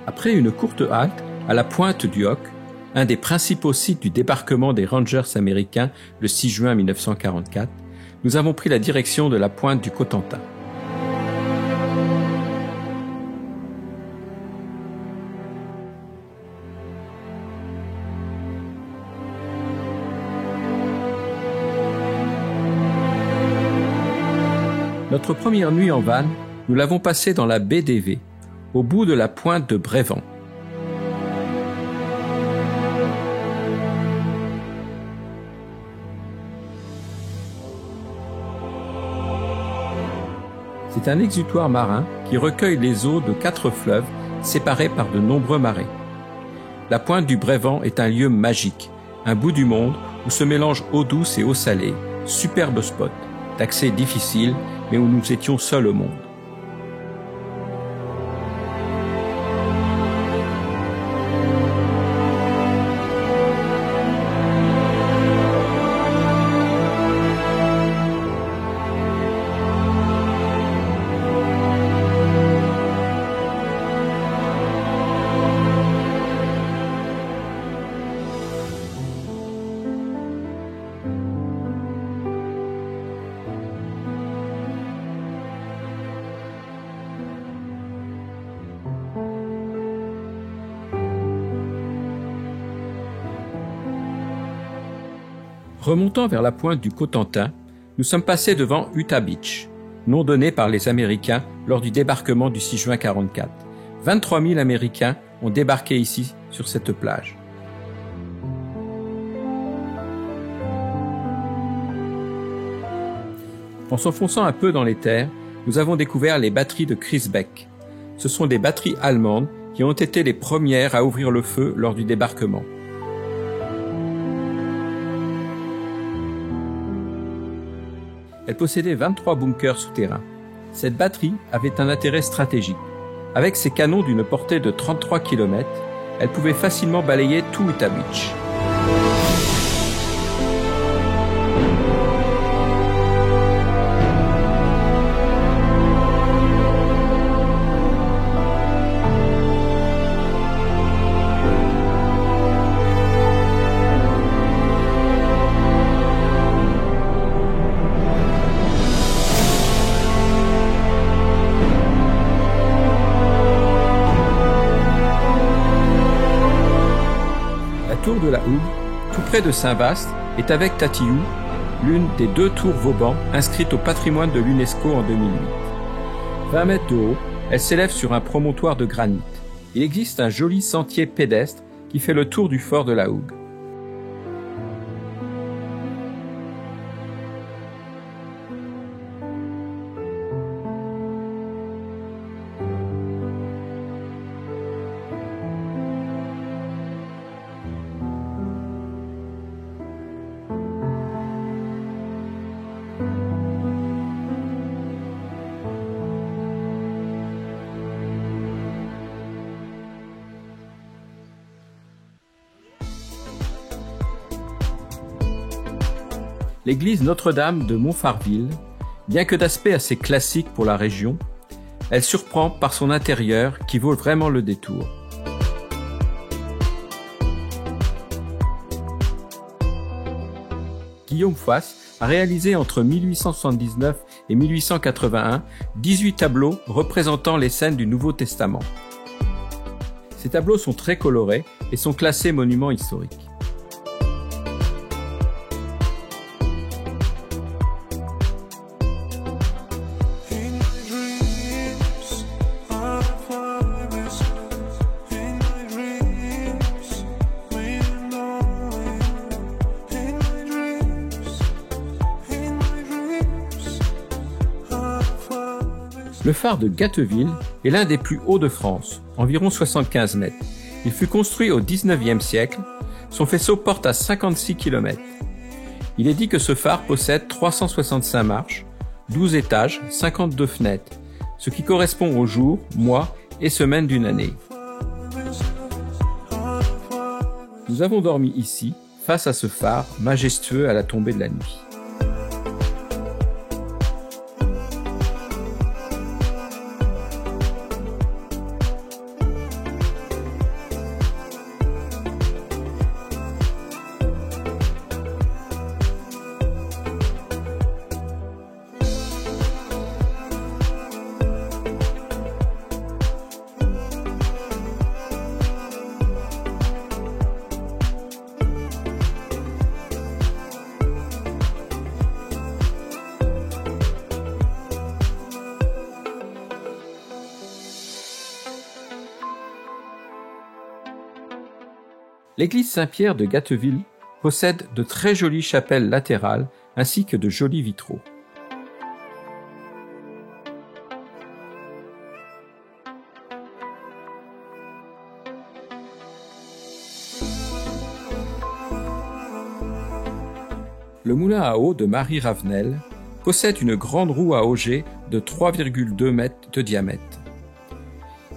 Après une courte halte à la pointe du Hoc, un des principaux sites du débarquement des Rangers américains le 6 juin 1944, nous avons pris la direction de la pointe du Cotentin. Notre première nuit en van, nous l'avons passée dans la baie d'Évé, au bout de la pointe de Brévent. C'est un exutoire marin qui recueille les eaux de 4 fleuves séparés par de nombreux marais. La pointe du Brévent est un lieu magique, un bout du monde où se mélangent eau douce et eau salée, superbe spot, d'accès difficile, mais où nous étions seuls au monde. Remontant vers la pointe du Cotentin, nous sommes passés devant Utah Beach, nom donné par les Américains lors du débarquement du 6 juin 1944. 23 000 Américains ont débarqué ici, sur cette plage. En s'enfonçant un peu dans les terres, nous avons découvert les batteries de Crisbeck. Ce sont des batteries allemandes qui ont été les premières à ouvrir le feu lors du débarquement. Elle possédait 23 bunkers souterrains. Cette batterie avait un intérêt stratégique. Avec ses canons d'une portée de 33 km, elle pouvait facilement balayer tout Utah Beach. La tour de la Hougue, tout près de Saint-Vaast, est avec Tatiou, l'une des 2 tours Vauban inscrites au patrimoine de l'UNESCO en 2008. 20 mètres de haut, elle s'élève sur un promontoire de granit. Il existe un joli sentier pédestre qui fait le tour du fort de la Hougue. L'église Notre-Dame de Montfarville, bien que d'aspect assez classique pour la région, elle surprend par son intérieur qui vaut vraiment le détour. Guillaume Fasse a réalisé entre 1879 et 1881 18 tableaux représentant les scènes du Nouveau Testament. Ces tableaux sont très colorés et sont classés monuments historiques. Le phare de Gatteville est l'un des plus hauts de France, environ 75 mètres. Il fut construit au XIXe siècle. Son faisceau porte à 56 km. Il est dit que ce phare possède 365 marches, 12 étages, 52 fenêtres, ce qui correspond aux jours, mois et semaines d'une année. Nous avons dormi ici, face à ce phare majestueux à la tombée de la nuit. L'église Saint-Pierre de Gatteville possède de très jolies chapelles latérales ainsi que de jolis vitraux. Le moulin à eau de Marie Ravenel possède une grande roue à auger de 3,2 mètres de diamètre.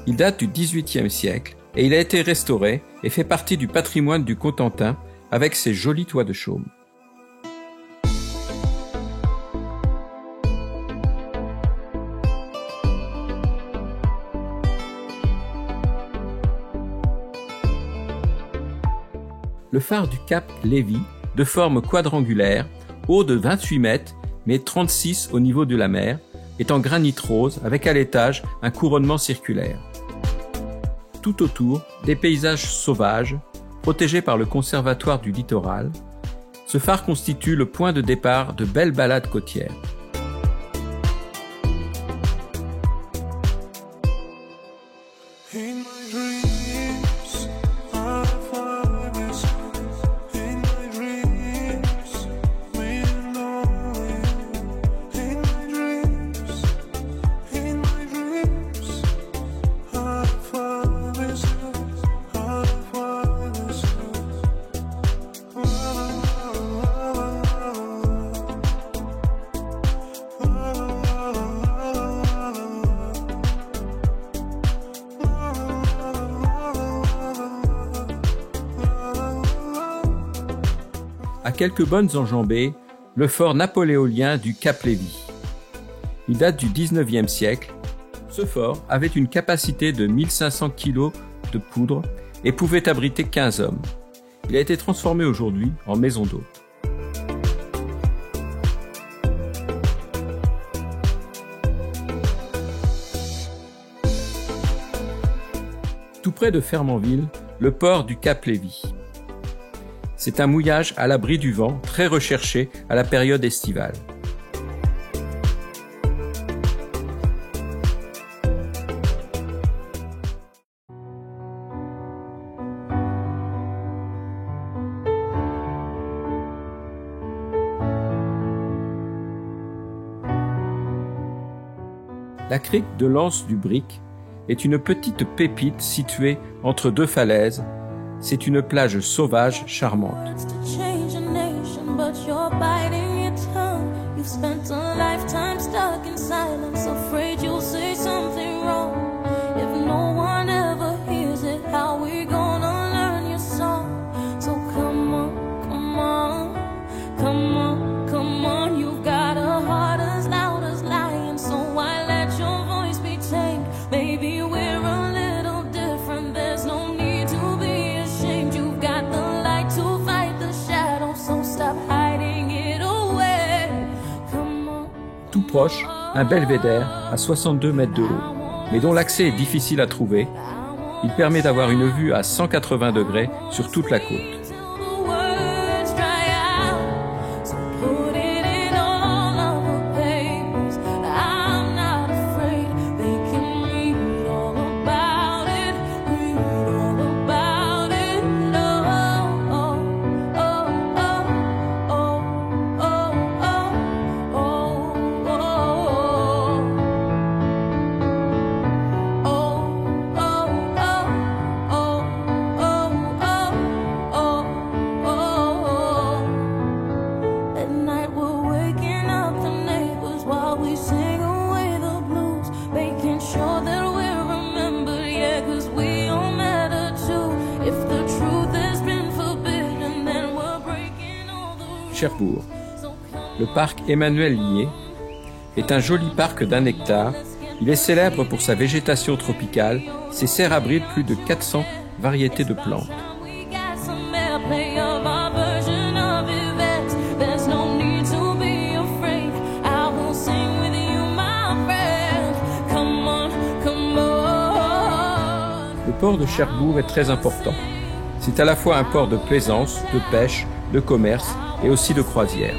Il date du XVIIIe siècle et il a été restauré et fait partie du patrimoine du Cotentin avec ses jolis toits de chaume. Le phare du Cap Lévy, de forme quadrangulaire, haut de 28 mètres, mais 36 au niveau de la mer, est en granit rose avec à l'étage un couronnement circulaire. Tout autour, des paysages sauvages, protégés par le Conservatoire du littoral, ce phare constitue le point de départ de belles balades côtières. À quelques bonnes enjambées, le fort napoléonien du Cap Lévy. Il date du XIXe siècle. Ce fort avait une capacité de 1500 kg de poudre et pouvait abriter 15 hommes. Il a été transformé aujourd'hui en maison d'hôte. Tout près de Fermanville, le port du Cap Lévy. C'est un mouillage à l'abri du vent très recherché à la période estivale. La crique de l'Anse du Bric est une petite pépite située entre deux falaises. C'est une plage sauvage charmante. Tout proche, un belvédère à 62 mètres de haut, mais dont l'accès est difficile à trouver. Il permet d'avoir une vue à 180 degrés sur toute la côte. Cherbourg. Le parc Emmanuel Lié est un joli parc d'1 hectare. Il est célèbre pour sa végétation tropicale, ses serres abritent plus de 400 variétés de plantes. Le port de Cherbourg est très important. C'est à la fois un port de plaisance, de pêche, de commerce et aussi de croisière.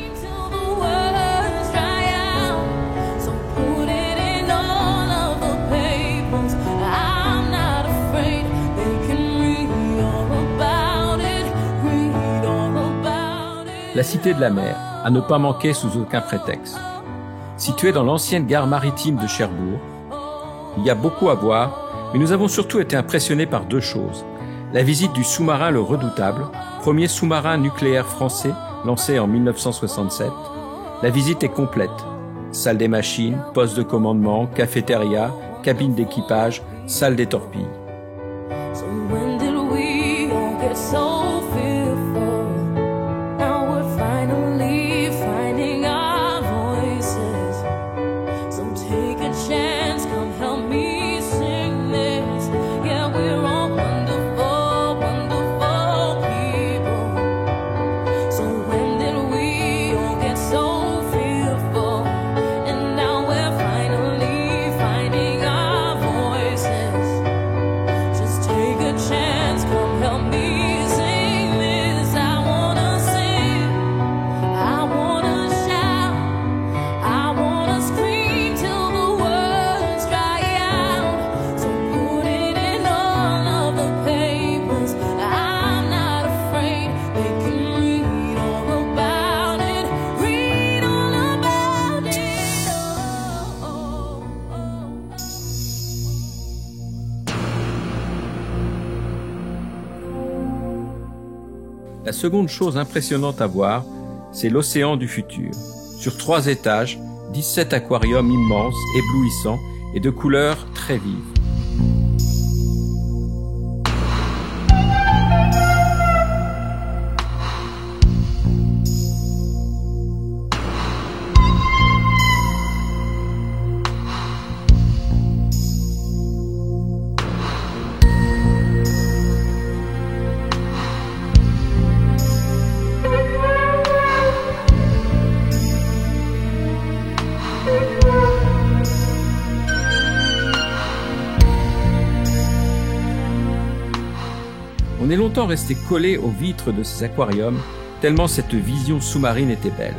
about it. la Cité de la Mer, à ne pas manquer sous aucun prétexte. Située dans l'ancienne gare maritime de Cherbourg, il y a beaucoup à voir, mais nous avons surtout été impressionnés par deux choses. La visite du sous-marin Le Redoutable, premier sous-marin nucléaire français lancé en 1967. La visite est complète. Salle des machines, poste de commandement, cafétéria, cabine d'équipage, salle des torpilles. So when did we all get so fearful? Now we're finally finding our voices. So take a chance, come help me sing this. Yeah, we're all wonderful, wonderful people. So when did we all get so fearful? And now we're finally finding our voices. Just take a chance, come help me sing this. I wanna sing, I wanna shout, I wanna scream till the words dry out. So put it in all of the papers. I'm not afraid, they can read all about it, read all about it. La seconde chose impressionnante à voir, c'est l'océan du futur. Sur 3 étages, 17 aquariums immenses, éblouissants et de couleurs très vives. On est longtemps resté collé aux vitres de ces aquariums, tellement cette vision sous-marine était belle.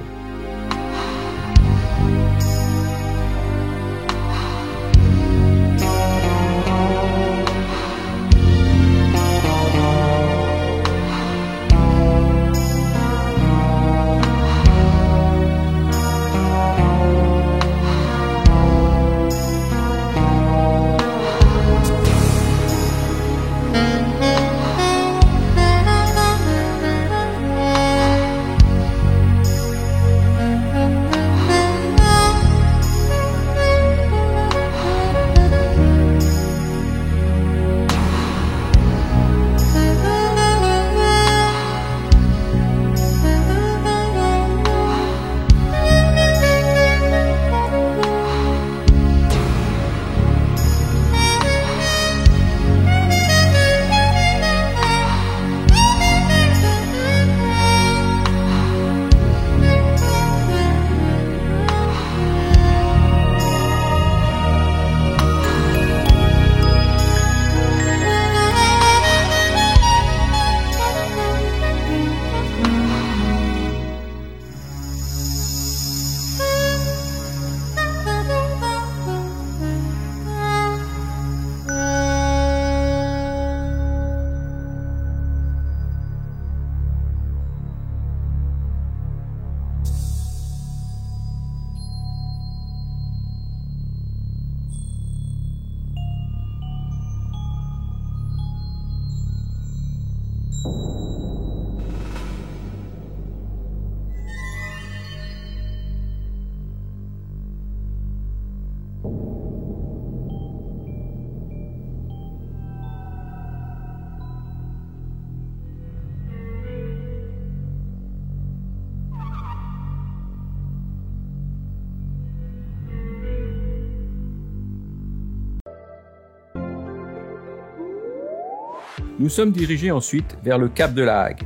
Nous sommes dirigés ensuite vers le cap de la Hague.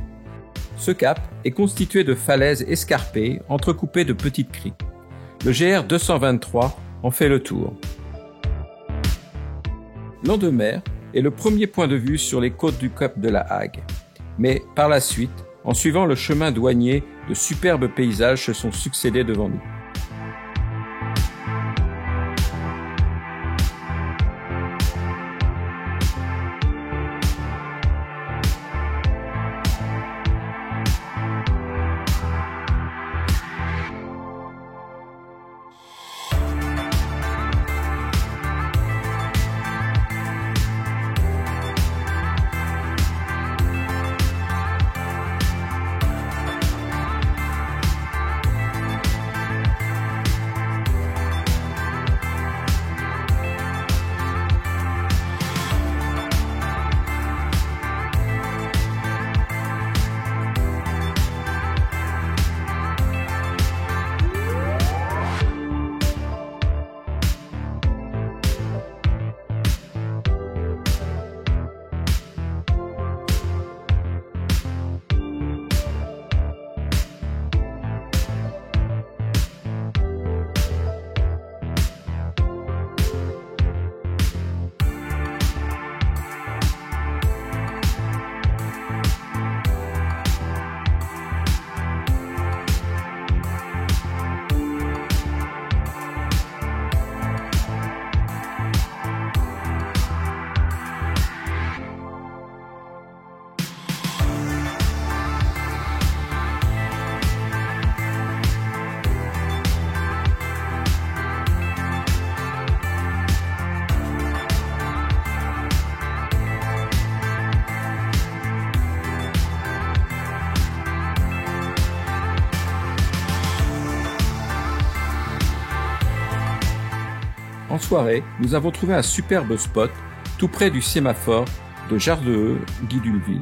Ce cap est constitué de falaises escarpées entrecoupées de petites criques. Le GR 223 en fait le tour. Landemer est le premier point de vue sur les côtes du cap de la Hague. Mais par la suite, en suivant le chemin douanier, de superbes paysages se sont succédés devant nous. En soirée, nous avons trouvé un superbe spot tout près du sémaphore de Jardeheux-Guidulville.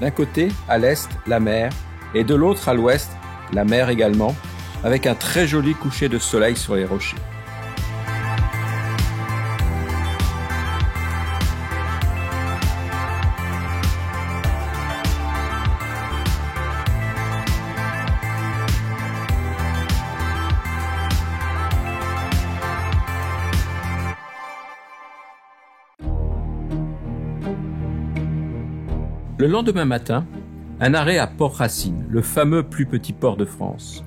D'un côté, à l'est, la mer, et de l'autre, à l'ouest, la mer également, avec un très joli coucher de soleil sur les rochers. Le lendemain matin, un arrêt à Port-Racine, le fameux plus petit port de France.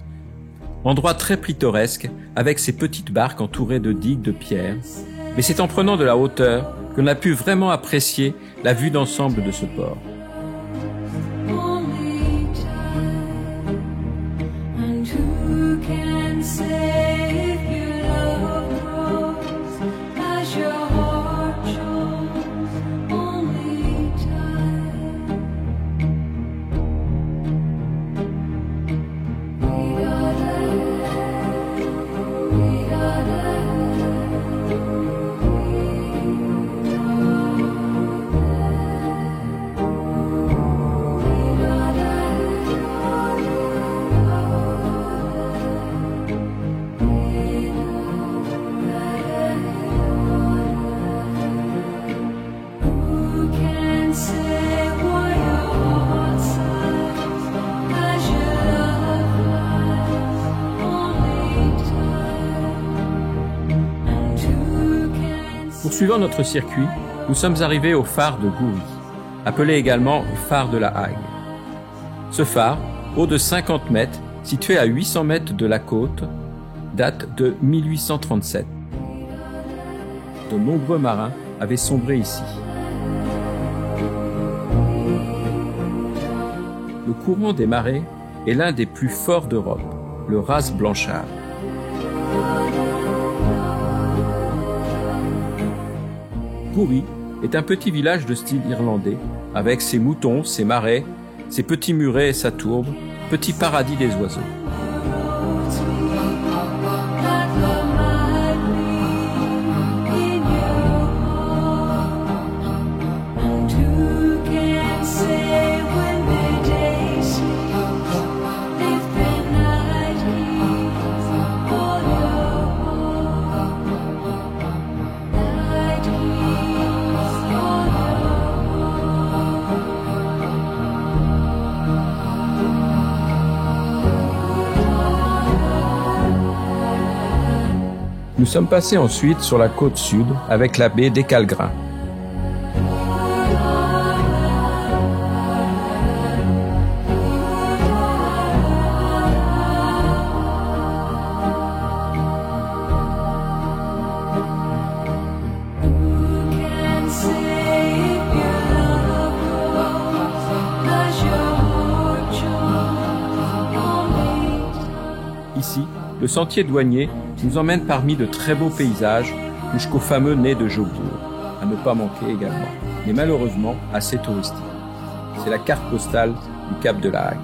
Endroit très pittoresque, avec ses petites barques entourées de digues de pierre, mais c'est en prenant de la hauteur qu'on a pu vraiment apprécier la vue d'ensemble de ce port. Poursuivant notre circuit, nous sommes arrivés au phare de Goury, appelé également phare de la Hague. Ce phare, haut de 50 mètres, situé à 800 mètres de la côte, date de 1837. De nombreux marins avaient sombré ici. Le courant des marées est l'un des plus forts d'Europe, le Raz Blanchard. Goury est un petit village de style irlandais, avec ses moutons, ses marais, ses petits murets et sa tourbe, petit paradis des oiseaux. Nous sommes passés ensuite sur la côte sud avec la baie des Calgrins. Ici, le sentier douanier nous emmène parmi de très beaux paysages jusqu'au fameux nez de Jaubourg, à ne pas manquer également, mais malheureusement assez touristique. C'est la carte postale du Cap de la Hague.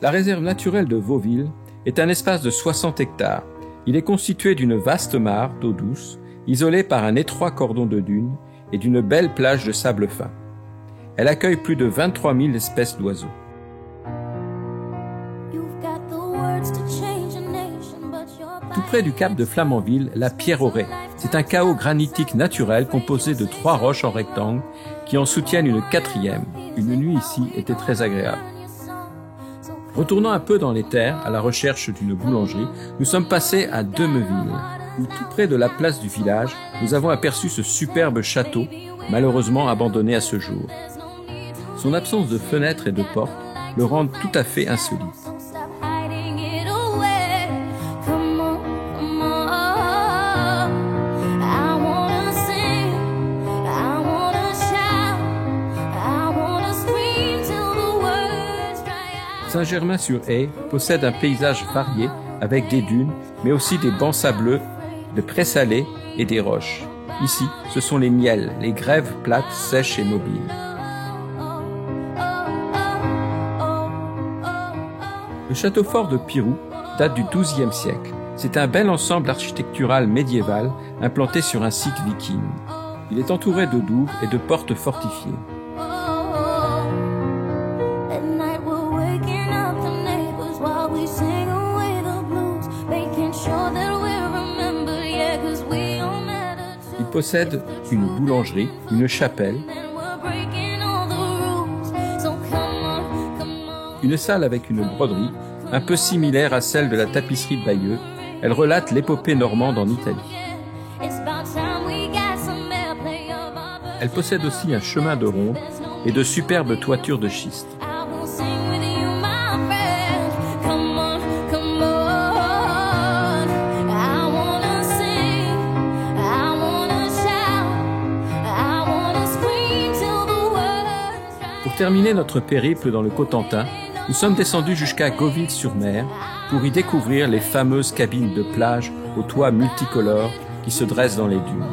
La réserve naturelle de Vauville est un espace de 60 hectares. Il est constitué d'une vaste mare d'eau douce, isolée par un étroit cordon de dunes et d'une belle plage de sable fin. Elle accueille plus de 23 000 espèces d'oiseaux. Tout près du cap de Flamanville, la Pierre-Auray. C'est un chaos granitique naturel composé de 3 roches en rectangle qui en soutiennent une 4e. Une nuit ici était très agréable. Retournant un peu dans les terres, à la recherche d'une boulangerie, nous sommes passés à Demeville, où tout près de la place du village, nous avons aperçu ce superbe château, malheureusement abandonné à ce jour. Son absence de fenêtres et de portes le rend tout à fait insolite. Saint-Germain-sur-Haye possède un paysage varié avec des dunes, mais aussi des bancs sableux, de prés salés et des roches. Ici, ce sont les nielles, les grèves plates, sèches et mobiles. Le château fort de Pirou date du XIIe siècle. C'est un bel ensemble architectural médiéval implanté sur un site viking. Il est entouré de douves et de portes fortifiées. Il possède une boulangerie, une chapelle, une salle avec une broderie, un peu similaire à celle de la tapisserie de Bayeux. Elle relate l'épopée normande en Italie. Elle possède aussi un chemin de ronde et de superbes toitures de schiste. Pour terminer notre périple dans le Cotentin, nous sommes descendus jusqu'à Gauville-sur-Mer pour y découvrir les fameuses cabines de plage aux toits multicolores qui se dressent dans les dunes.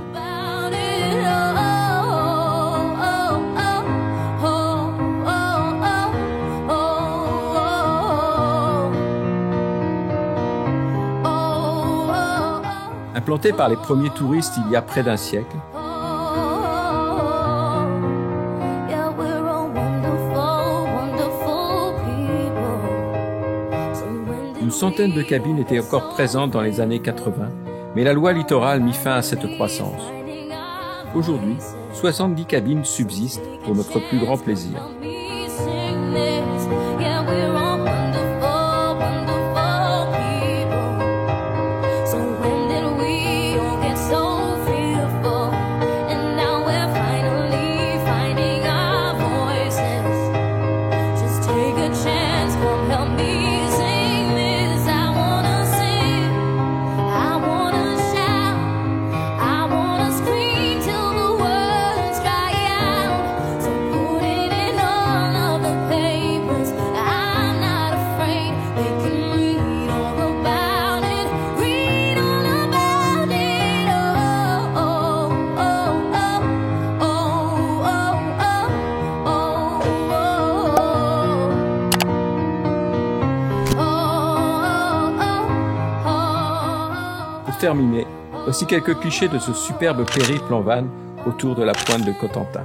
Implantées par les premiers touristes il y a près d'un siècle, une centaine de cabines étaient encore présentes dans les années 80, mais la loi littorale mit fin à cette croissance. Aujourd'hui, 70 cabines subsistent pour notre plus grand plaisir. Pour terminer, voici quelques clichés de ce superbe périple en van autour de la pointe de Cotentin.